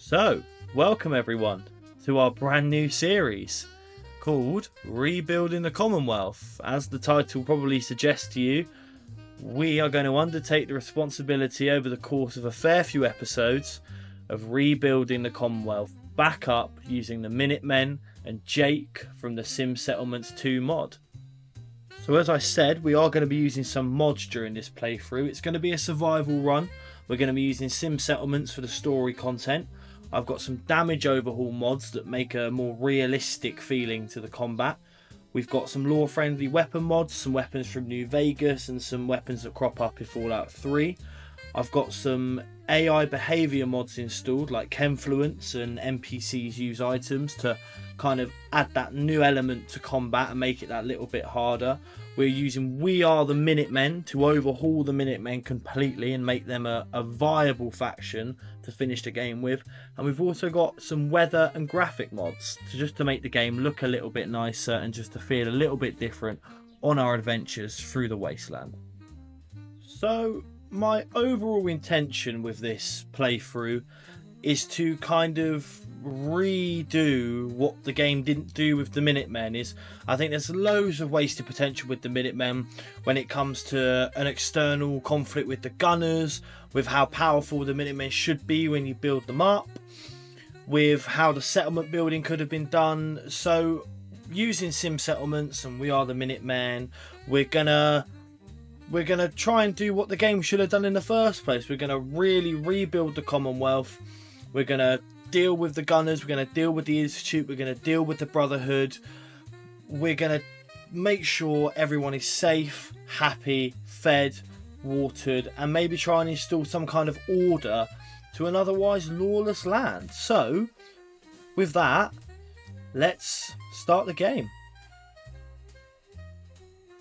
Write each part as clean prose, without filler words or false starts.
So, welcome everyone to our brand new series called Rebuilding the Commonwealth. As the title probably suggests to you, we are going to undertake the responsibility over the course of a fair few episodes of rebuilding the Commonwealth back up using the Minutemen and Jake from the Sim Settlements 2 mod. So as I said, we are going to be using some mods during this playthrough. It's going to be a survival run. We're going to be using Sim Settlements for the story content. I've got some damage overhaul mods that make a more realistic feeling to the combat. We've got some lore friendly weapon mods, some weapons from New Vegas and some weapons that crop up in Fallout 3. I've got some AI behaviour mods installed like chemfluence and NPCs use items to kind of add that new element to combat and make it that little bit harder. We're using We Are the Minutemen to overhaul the Minutemen completely and make them a viable faction to finish the game with. And we've also got some weather and graphic mods to make the game look a little bit nicer and just to feel a little bit different on our adventures through the wasteland. So my overall intention with this playthrough is to kind of redo what the game didn't do with the Minutemen. I think there's loads of wasted potential with the Minutemen when it comes to an external conflict with the gunners, with how powerful the Minutemen should be when you build them up, with how the settlement building could have been done. So using Sim Settlements and We Are the Minutemen, we're gonna try and do what the game should have done in the first place. We're gonna really rebuild the Commonwealth. We're gonna deal with the gunners, we're going to deal with the Institute, we're going to deal with the Brotherhood. We're going to make sure everyone is safe, happy, fed, watered, and maybe try and install some kind of order to an otherwise lawless land. So, with that, let's start the game.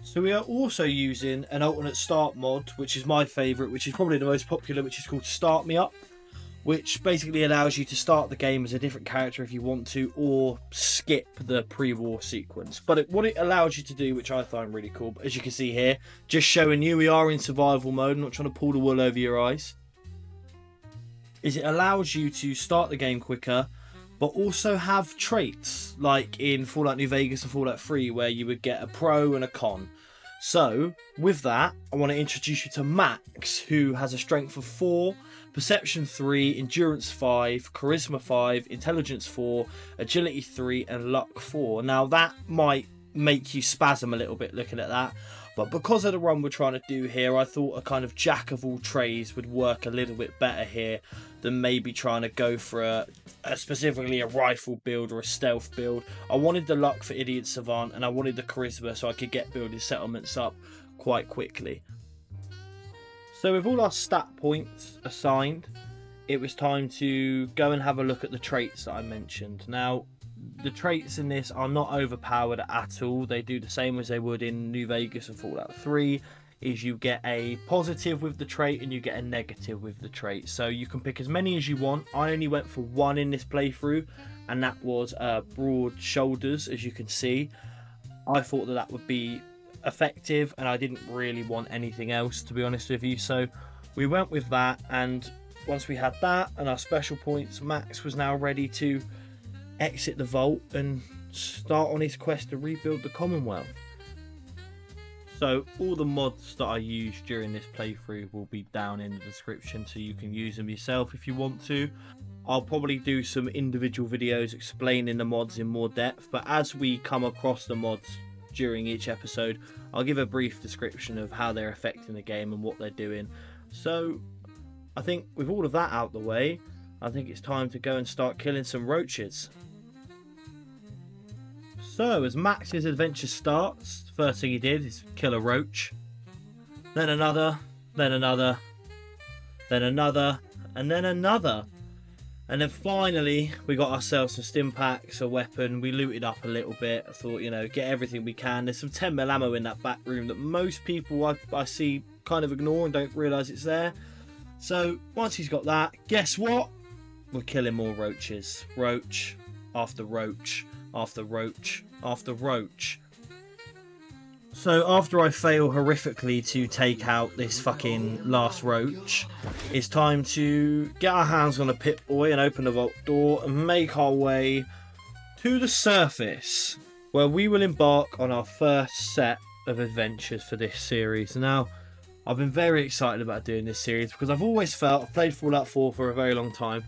So we are also using an alternate start mod, which is my favourite, which is probably the most popular, which is called Start Me Up, which basically allows you to start the game as a different character if you want to, or skip the pre-war sequence. But what it allows you to do, which I find really cool, as you can see here, just showing you we are in survival mode, I'm not trying to pull the wool over your eyes, is it allows you to start the game quicker, but also have traits, like in Fallout New Vegas and Fallout 3, where you would get a pro and a con. So, with that, I want to introduce you to Max, who has a strength of 4, Perception 3, Endurance 5, Charisma 5, Intelligence 4, Agility 3, and Luck 4. Now, that might make you spasm a little bit looking at that, but because of the run we're trying to do here, I thought a kind of jack of all trades would work a little bit better here than maybe trying to go for specifically a rifle build or a stealth build. I wanted the luck for Idiot Savant, and I wanted the charisma so I could get building settlements up quite quickly. So with all our stat points assigned, it was time to go and have a look at the traits that I mentioned. Now, the traits in this are not overpowered at all. They do the same as they would in New Vegas and Fallout 3, is you get a positive with the trait and you get a negative with the trait. So you can pick as many as you want. I only went for one in this playthrough, and that was broad shoulders, as you can see. I thought that would be effective, and I didn't really want anything else, to be honest with you. So we went with that, and once we had that and our special points, Max was now ready to exit the vault and start on his quest to rebuild the Commonwealth. So all the mods that I used during this playthrough will be down in the description, so you can use them yourself if you want to. I'll probably do some individual videos explaining the mods in more depth, but as we come across the mods during each episode, I'll give a brief description of how they're affecting the game and what they're doing. So I think with all of that out the way, I think it's time to go and start killing some roaches. So as Max's adventure starts, the first thing he did is kill a roach, then another, then another, then another, and then another. And then finally, we got ourselves some stim packs, a weapon. We looted up a little bit. I thought, get everything we can. There's some 10mm ammo in that back room that most people I see kind of ignore and don't realise it's there. So once he's got that, guess what? We're killing more roaches. Roach after roach after roach after roach. So after I fail horrifically to take out this fucking last roach, it's time to get our hands on a Pip-Boy and open the vault door and make our way to the surface, where we will embark on our first set of adventures for this series. Now, I've been very excited about doing this series because I've always felt, I've played Fallout 4 for a very long time,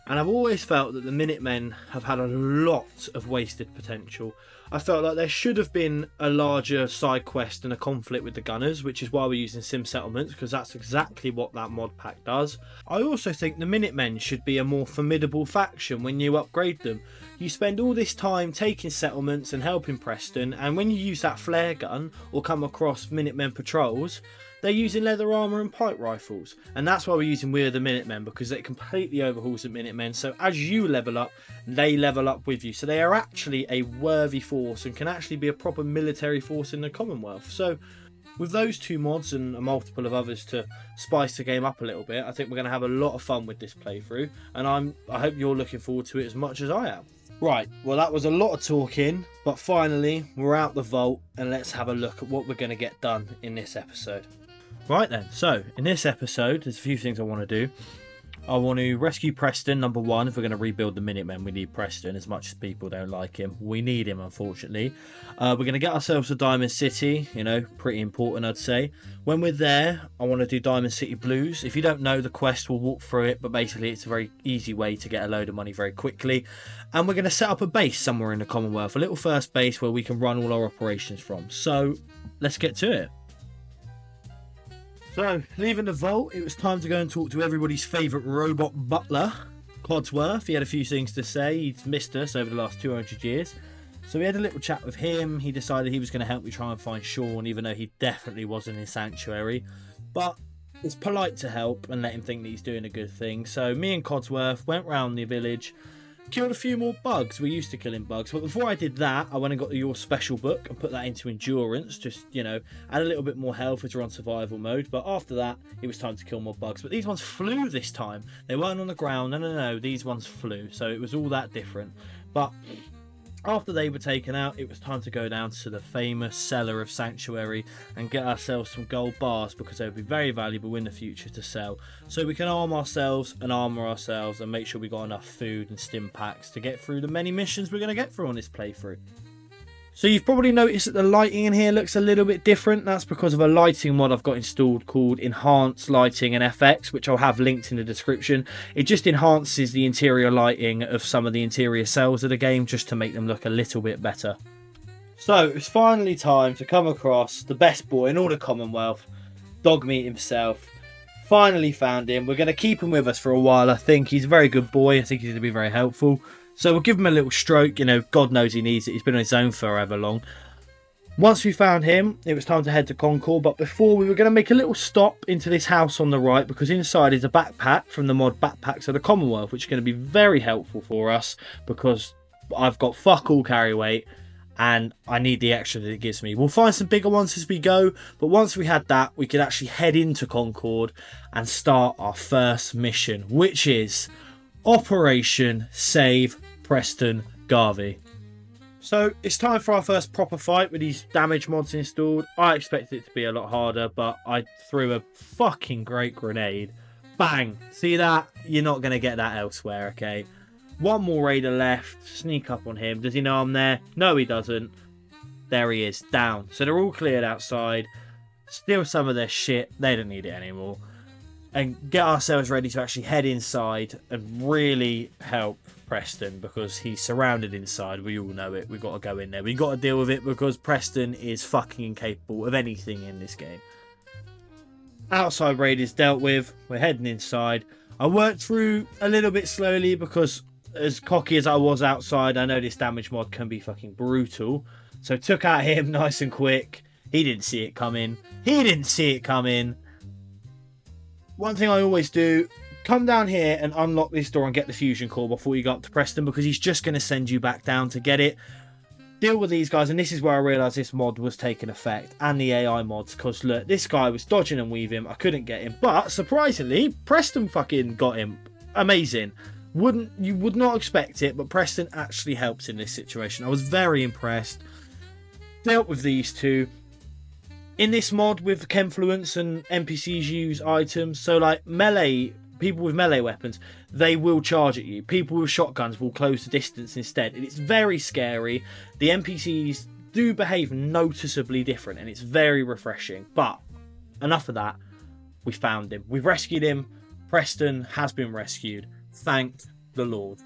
and I've always felt that the Minutemen have had a lot of wasted potential. I felt like there should have been a larger side quest and a conflict with the Gunners, which is why we're using Sim Settlements, because that's exactly what that mod pack does. I also think the Minutemen should be a more formidable faction when you upgrade them. You spend all this time taking settlements and helping Preston, and when you use that flare gun or come across Minutemen patrols, they're using leather armour and pipe rifles. And that's why we're using We're the Minutemen, because it completely overhauls the Minutemen. So as you level up, they level up with you. So they are actually a worthy force and can actually be a proper military force in the Commonwealth. So with those two mods and a multiple of others to spice the game up a little bit, I think we're going to have a lot of fun with this playthrough. And I hope you're looking forward to it as much as I am. Right, well that was a lot of talking, but finally we're out the vault and let's have a look at what we're going to get done in this episode. Right then, so in this episode, there's a few things I want to do. I want to rescue Preston, number one. If we're going to rebuild the Minutemen, we need Preston, as much as people don't like him. We need him, unfortunately. We're going to get ourselves to Diamond City, you know, pretty important, I'd say. When we're there, I want to do Diamond City Blues. If you don't know the quest, we'll walk through it, but basically it's a very easy way to get a load of money very quickly. And we're going to set up a base somewhere in the Commonwealth, a little first base where we can run all our operations from. So, let's get to it. So, leaving the vault, it was time to go and talk to everybody's favourite robot butler, Codsworth. He had a few things to say. He's missed us over the last 200 years. So we had a little chat with him. He decided he was going to help me try and find Sean, even though he definitely wasn't in Sanctuary. But it's polite to help and let him think that he's doing a good thing. So me and Codsworth went round the village, killed a few more bugs. We're used to killing bugs, but before I did that, I went and got your special book and put that into endurance, just, you know, add a little bit more health as you're on survival mode. But after that, it was time to kill more bugs. But these ones flew this time. They weren't on the ground. No, these ones flew. So it was all that different. But after they were taken out, it was time to go down to the famous cellar of Sanctuary and get ourselves some gold bars, because they would be very valuable in the future to sell. So we can arm ourselves and armour ourselves and make sure we got enough food and stim packs to get through the many missions we're going to get through on this playthrough. So you've probably noticed that the lighting in here looks a little bit different. That's because of a lighting mod I've got installed called Enhanced Lighting and FX, which I'll have linked in the description. It just enhances the interior lighting of some of the interior cells of the game just to make them look a little bit better. So it's finally time to come across the best boy in all the Commonwealth, Dogmeat himself. Finally found him. We're going to keep him with us for a while, I think. He's a very good boy. I think he's going to be very helpful. So we'll give him a little stroke, you know, God knows he needs it. He's been on his own forever long. Once we found him, it was time to head to Concord. But before, we were going to make a little stop into this house on the right, because inside is a backpack from the mod Backpacks of the Commonwealth, which is going to be very helpful for us because I've got fuck all carry weight and I need the extra that it gives me. We'll find some bigger ones as we go, but once we had that, we could actually head into Concord and start our first mission, which is Operation Save Preston Garvey. So it's time for our first proper fight with these damage mods installed. I expected it to be a lot harder, but I threw a fucking great grenade. Bang! See that? You're not going to get that elsewhere, okay? One more raider left. Sneak up on him. Does he know I'm there? No, he doesn't. There he is, down. So they're all cleared outside. Steal some of their shit. They don't need it anymore. And get ourselves ready to actually head inside and really help Preston, because he's surrounded inside. We all know it. We've got to go in there. We've got to deal with it because Preston is fucking incapable of anything in this game. Outside raid is dealt with. We're heading inside. I worked through a little bit slowly because as cocky as I was outside, I know this damage mod can be fucking brutal. So took out him nice and quick. He didn't see it coming. One thing I always do, come down here and unlock this door and get the fusion core before you go up to Preston, because he's just going to send you back down to get it. Deal with these guys, and this is where I realised this mod was taking effect, and the AI mods, because look, this guy was dodging and weaving. I couldn't get him, but surprisingly, Preston fucking got him. Amazing. You would not expect it, but Preston actually helps in this situation. I was very impressed. Dealt with these two. In this mod with chemfluence and NPCs use items, so like melee, people with melee weapons, they will charge at you. People with shotguns will close the distance instead. And it's very scary. The NPCs do behave noticeably different and it's very refreshing. But enough of that. We found him. We've rescued him. Preston has been rescued. Thank the Lord.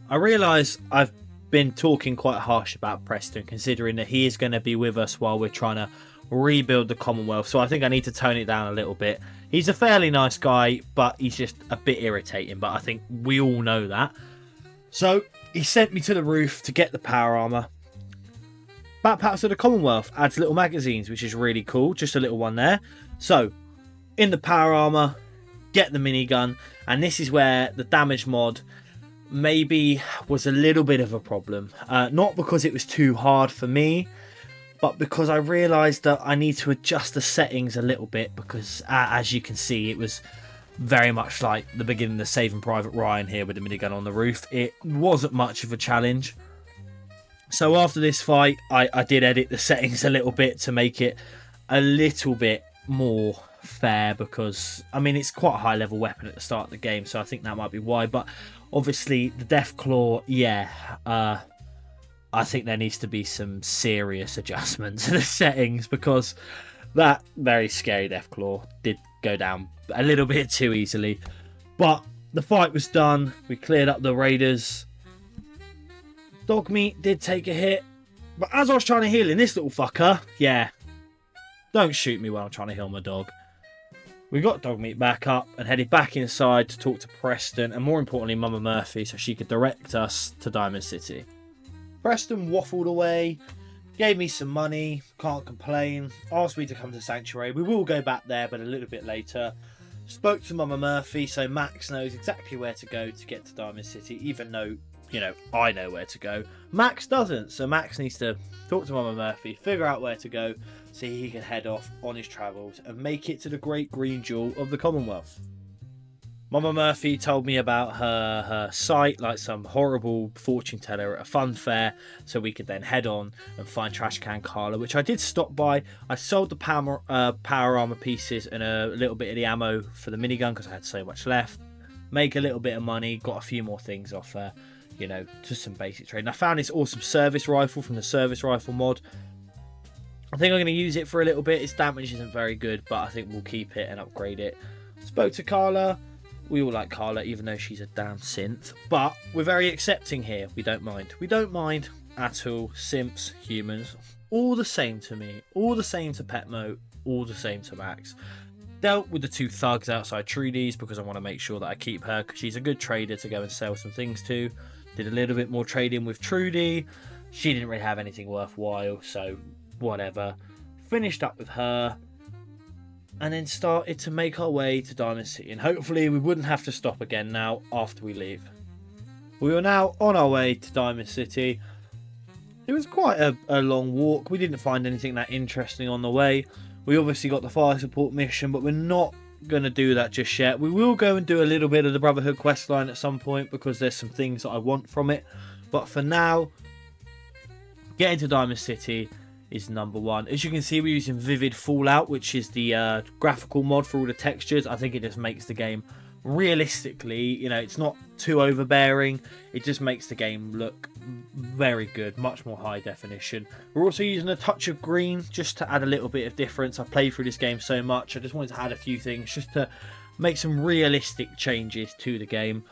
I realise I've been talking quite harsh about Preston, considering that he is going to be with us while we're trying to rebuild the Commonwealth. So I think I need to tone it down a little bit. He's a fairly nice guy, but he's just a bit irritating. But I think we all know that. So he sent me to the roof to get the power armor. Backpacks of the Commonwealth adds little magazines, which is really cool. Just a little one there. So in the power armor, get the minigun, and this is where the damage mod maybe was a little bit of a problem. Not because it was too hard for me, but because I realised that I need to adjust the settings a little bit, because as you can see, it was very much like the beginning of Saving Private Ryan here with the minigun on the roof. It wasn't much of a challenge. So after this fight, I did edit the settings a little bit to make it a little bit more fair, because I mean it's quite a high level weapon at the start of the game, so I think that might be why. But obviously the Death Claw, yeah, I think there needs to be some serious adjustments to the settings, because that very scary Death Claw did go down a little bit too easily. But the fight was done. We cleared up the raiders. Dog meat did take a hit, but as I was trying to heal in this little fucker, yeah, don't shoot me while I'm trying to heal my dog. We got dog meat back up and headed back inside to talk to Preston, and more importantly Mama Murphy, so she could direct us to Diamond City. Preston waffled away, gave me some money, can't complain, asked me to come to Sanctuary. We will go back there, but a little bit later. Spoke to Mama Murphy, so Max knows exactly where to go to get to Diamond City, even though, you know, I know where to go. Max doesn't, so Max needs to talk to Mama Murphy, figure out where to go, so he can head off on his travels and make it to the great green jewel of the Commonwealth. Mama Murphy told me about her site, like some horrible fortune teller at a fun fair, so we could then head on and find Trash Can Carla, which I did stop by. I sold the power armor pieces and a little bit of the ammo for the minigun because I had so much left. Make a little bit of money, got a few more things off her, you know, just some basic trade. And I found this awesome service rifle from the service rifle mod. I think I'm going to use it for a little bit. Its damage isn't very good, but I think we'll keep it and upgrade it. Spoke to Carla. We all like Carla, even though she's a damn synth. But we're very accepting here. We don't mind. We don't mind at all. Simps, humans, all the same to me. All the same to Petmo. All the same to Max. Dealt with the two thugs outside Trudy's because I want to make sure that I keep her, because she's a good trader to go and sell some things to. Did a little bit more trading with Trudy. She didn't really have anything worthwhile, so whatever. Finished up with her. And then started to make our way to Diamond City. And hopefully we wouldn't have to stop again now after we leave. We are now on our way to Diamond City. It was quite a long walk. We didn't find anything that interesting on the way. We obviously got the fire support mission, but we're not going to do that just yet. We will go and do a little bit of the Brotherhood questline at some point, because there's some things that I want from it. But for now, getting to Diamond City is number one. As you can see, we're using Vivid Fallout, which is the graphical mod for all the textures. I think it just makes the game realistically, you know, it's not too overbearing. It just makes the game look very good, much more high definition. We're also using a touch of green just to add a little bit of difference. I've played through this game so much, I just wanted to add a few things just to make some realistic changes to the game.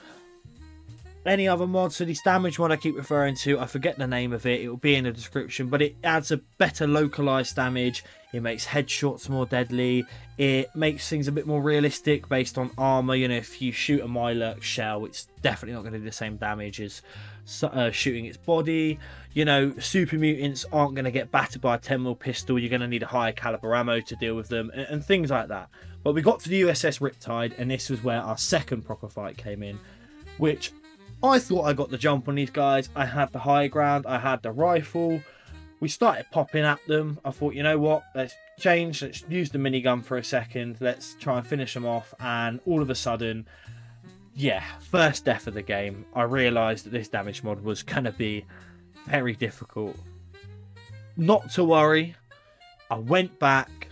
Any other mods? So this damage mod I keep referring to, I forget the name of it, it will be in the description, but it adds a better localized damage. It makes headshots more deadly. It makes things a bit more realistic based on armor. You know, if you shoot a Mylurk shell, it's definitely not going to do the same damage as shooting its body. You know, super mutants aren't going to get battered by a 10mm pistol. You're going to need a higher caliber ammo to deal with them, and things like that. But we got to the USS Riptide, and this was where our second proper fight came in, which I thought I got the jump on these guys. I had the high ground, I had the rifle. We started popping at them. I thought, you know what, let's change, let's use the minigun for a second, let's try and finish them off. And all of a sudden, yeah, first death of the game, I realised that this damage mod was going to be very difficult. Not to worry, I went back,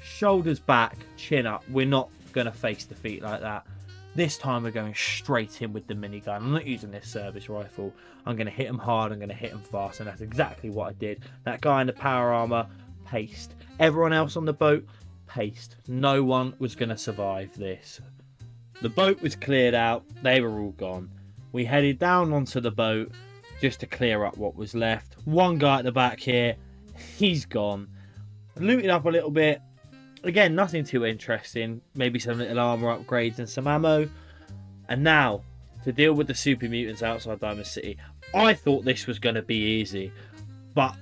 shoulders back, chin up. We're not going to face defeat like that. This time we're going straight in with the minigun. I'm not using this service rifle. I'm going to hit him hard. I'm going to hit him fast. And that's exactly what I did. That guy in the power armor, paced. Everyone else on the boat, paced. No one was going to survive this. The boat was cleared out. They were all gone. We headed down onto the boat just to clear up what was left. One guy at the back here, he's gone. Looted up a little bit. Again, nothing too interesting. Maybe some little armor upgrades and some ammo. And now, to deal with the super mutants outside Diamond City. I thought this was going to be easy. But,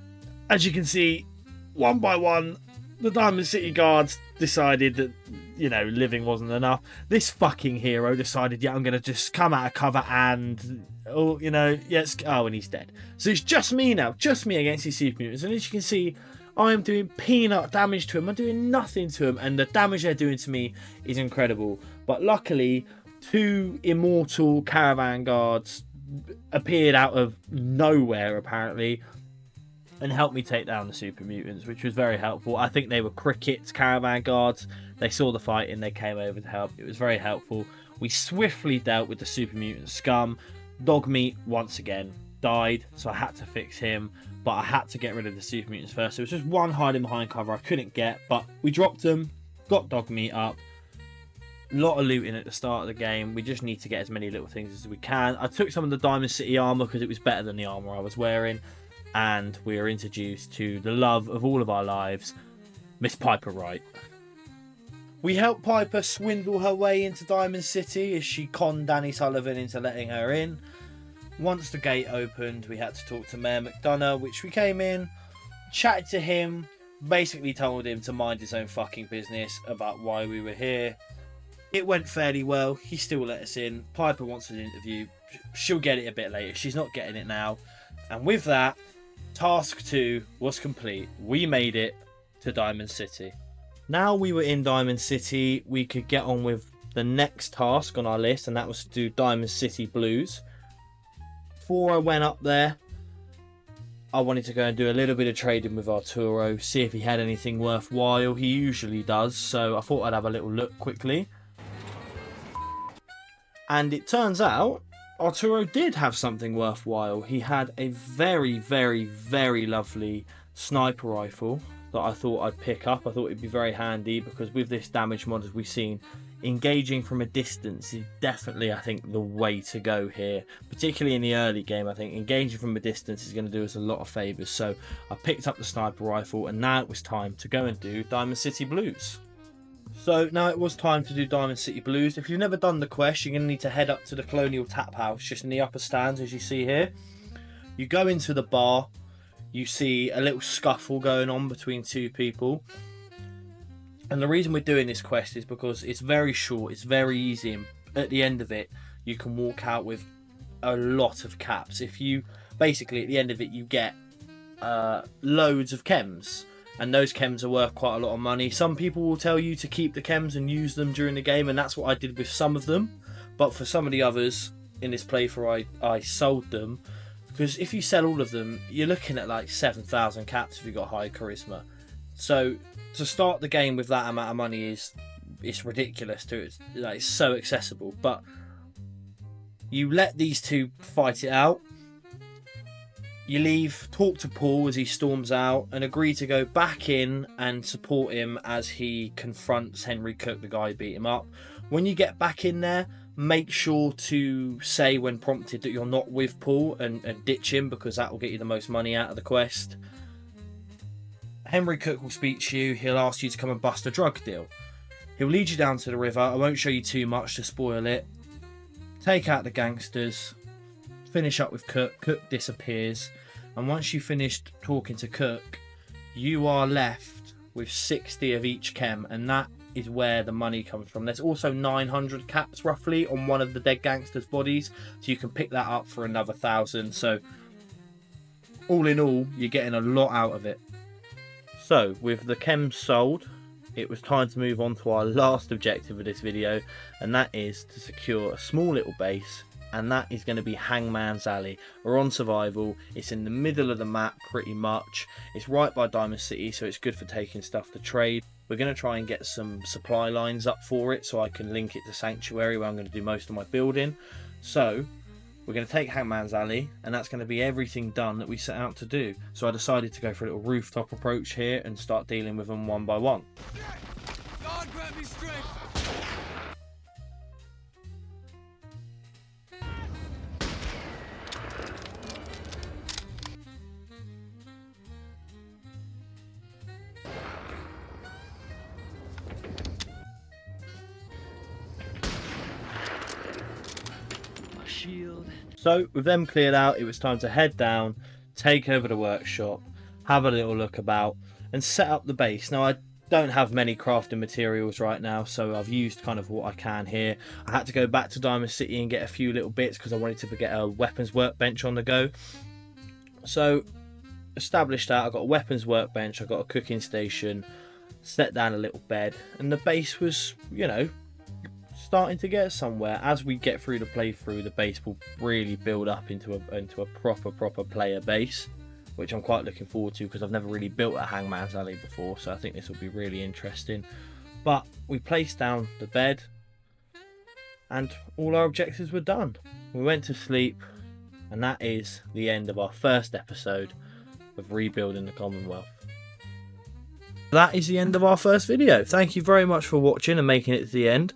as you can see, one by one, the Diamond City guards decided that, living wasn't enough. This fucking hero decided, I'm going to just come out of cover and... and he's dead. So it's just me now. Just me against these super mutants. And as you can see... I am doing peanut damage to him. I'm doing nothing to him. And the damage they're doing to me is incredible. But luckily, 2 immortal caravan guards appeared out of nowhere, apparently, and helped me take down the super mutants, which was very helpful. I think they were Cricket's caravan guards. They saw the fighting. They came over to help. It was very helpful. We swiftly dealt with the super mutant scum. Dogmeat, once again, died. So I had to fix him. But I had to get rid of the super mutants first. So it was just one hiding behind cover I couldn't get. But we dropped them, got Dogmeat up. A lot of looting at the start of the game. We just need to get as many little things as we can. I took some of the Diamond City armor because it was better than the armor I was wearing. And we were introduced to the love of all of our lives, Miss Piper Wright. We helped Piper swindle her way into Diamond City as she conned Danny Sullivan into letting her in. Once the gate opened, we had to talk to Mayor McDonough, which we came in, chatted to him, basically told him to mind his own fucking business about why we were here. It went fairly well. He still let us in. Piper wants an interview. She'll get it a bit later. She's not getting it now. And with that, task 2 was complete. We made it to Diamond City. Now we were in Diamond City, we could get on with the next task on our list, and that was to do Diamond City Blues. Before I went up there, I wanted to go and do a little bit of trading with Arturo, see if he had anything worthwhile. He usually does, so I thought I'd have a little look quickly. And it turns out Arturo did have something worthwhile. He had a very, very, very lovely sniper rifle that I thought I'd pick up. I thought it'd be very handy because with this damage mod, as we've seen, engaging from a distance is definitely, I think, the way to go here. Particularly in the early game, I think engaging from a distance is going to do us a lot of favours. So I picked up the sniper rifle, and now it was time to go and do Diamond City Blues. So now it was time to do Diamond City Blues. If you've never done the quest, you're going to need to head up to the Colonial Tap House, just in the upper stands, as you see here. You go into the bar, you see a little scuffle going on between 2 people. And the reason we're doing this quest is because it's very short, it's very easy, and at the end of it, you can walk out with a lot of caps. If you, basically at the end of it, you get loads of chems, and those chems are worth quite a lot of money. Some people will tell you to keep the chems and use them during the game, and that's what I did with some of them. But for some of the others in this playthrough, I sold them, because if you sell all of them, you're looking at like 7,000 caps if you've got high charisma. So to start the game with that amount of money it's ridiculous. It's so accessible. But you let these 2 fight it out. You leave, talk to Paul as he storms out, and agree to go back in and support him as he confronts Henry Cook, the guy who beat him up. When you get back in there, make sure to say when prompted that you're not with Paul and ditch him, because that will get you the most money out of the quest. Henry Cook will speak to you. He'll ask you to come and bust a drug deal. He'll lead you down to the river. I won't show you too much to spoil it. Take out the gangsters. Finish up with Cook. Cook disappears. And once you've finished talking to Cook, you are left with 60 of each chem. And that is where the money comes from. There's also 900 caps roughly on one of the dead gangsters' bodies. So you can pick that up for another 1,000. So all in all, you're getting a lot out of it. So, with the chems sold, it was time to move on to our last objective of this video, and that is to secure a small little base and that is going to be Hangman's Alley. We're on survival. It's in the middle of the map pretty much. It's right by Diamond City, so it's good for taking stuff to trade. We're going to try and get some supply lines up for it so I can link it to Sanctuary, where I'm going to do most of my building. So we're going to take Hangman's Alley, and that's going to be everything done that we set out to do. So I decided to go for a little rooftop approach here and start dealing with them one by one. God grant me strength. So with them cleared out, it was time to head down, take over the workshop, have a little look about, and set up the base. Now I don't have many crafting materials right now, so I've used kind of what I can here. I had to go back to Diamond City and get a few little bits because I wanted to get a weapons workbench on the go. So established that, I got a weapons workbench, I got a cooking station, set down a little bed, and the base was, you know, starting to get somewhere. As we get through the playthrough, the base will really build up into a proper player base, which I'm quite looking forward to because I've never really built a Hangman's Alley before, so I think this will be really interesting. But we placed down the bed and all our objectives were done. We went to sleep, and that is the end of our first episode of Rebuilding the Commonwealth. That is the end of our first video. Thank you very much for watching and making it to the end.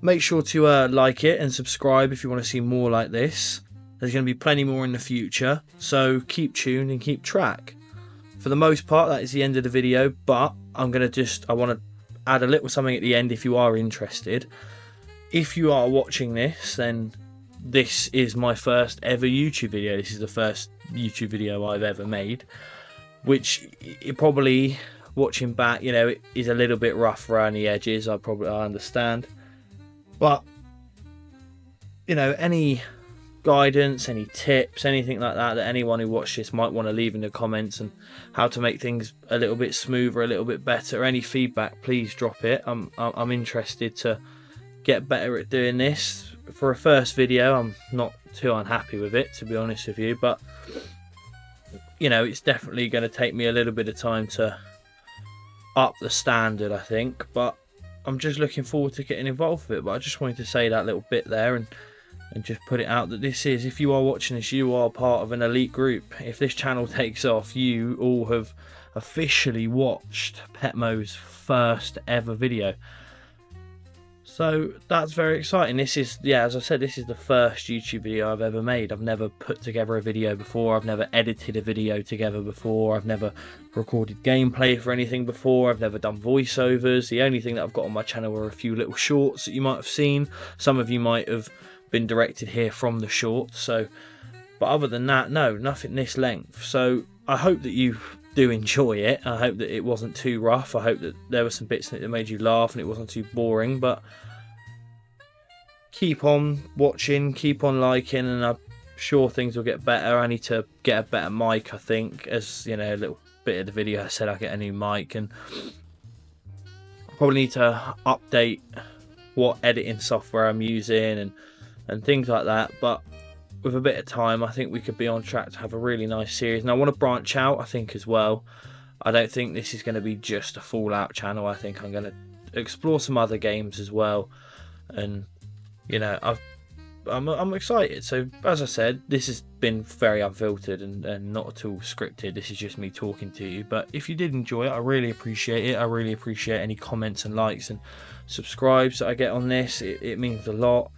Make sure to like it and subscribe if you want to see more like this. There's going to be plenty more in the future, so keep tuned and keep track. For the most part, that is the end of the video, but I want to add a little something at the end if you are interested. If you are watching this, then this is my first ever YouTube video. This is the first YouTube video I've ever made, which it probably, watching back, you know, it is a little bit rough around the edges. I understand. But, you know, any guidance, any tips, anything like that anyone who watched this might want to leave in the comments, and how to make things a little bit smoother, a little bit better, any feedback, please drop it. I'm interested to get better at doing this. For a first video, I'm not too unhappy with it, to be honest with you, but, you know, it's definitely going to take me a little bit of time to up the standard, I think, but I'm just looking forward to getting involved with it. But I just wanted to say that little bit there and just put it out that this is, if you are watching this, you are part of an elite group. If this channel takes off, you all have officially watched Petmo's first ever video. So that's very exciting. This is, yeah, as I said, this is the first YouTube video I've ever made. I've never put together a video before. I've never edited a video together before. I've never recorded gameplay for anything before. I've never done voiceovers. The only thing that I've got on my channel are a few little shorts that you might have seen. Some of you might have been directed here from the shorts. So, but other than that, no, nothing this length. So I hope that you do enjoy it. I hope that it wasn't too rough. I hope that there were some bits in it that made you laugh and it wasn't too boring. But keep on watching, keep on liking, and I'm sure things will get better. I need to get a better mic, I think. As you know, a little bit of the video I said I get a new mic, and probably need to update what editing software I'm using and things like that. But with a bit of time, I think we could be on track to have a really nice series. And I want to branch out, I think, as well. I don't think this is going to be just a Fallout channel. I think I'm going to explore some other games as well. And you know, I'm excited. So as I said, this has been very unfiltered and not at all scripted. This is just me talking to you. But if you did enjoy it, I really appreciate it. I really appreciate any comments and likes and subscribes that I get on this. It means a lot.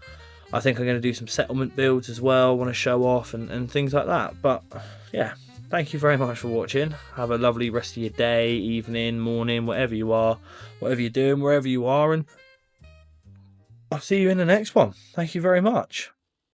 I think I'm going to do some settlement builds as well. I want to show off and things like that. But yeah, thank you very much for watching. Have a lovely rest of your day, evening, morning, whatever you are, whatever you're doing, wherever you are, and I'll see you in the next one. Thank you very much.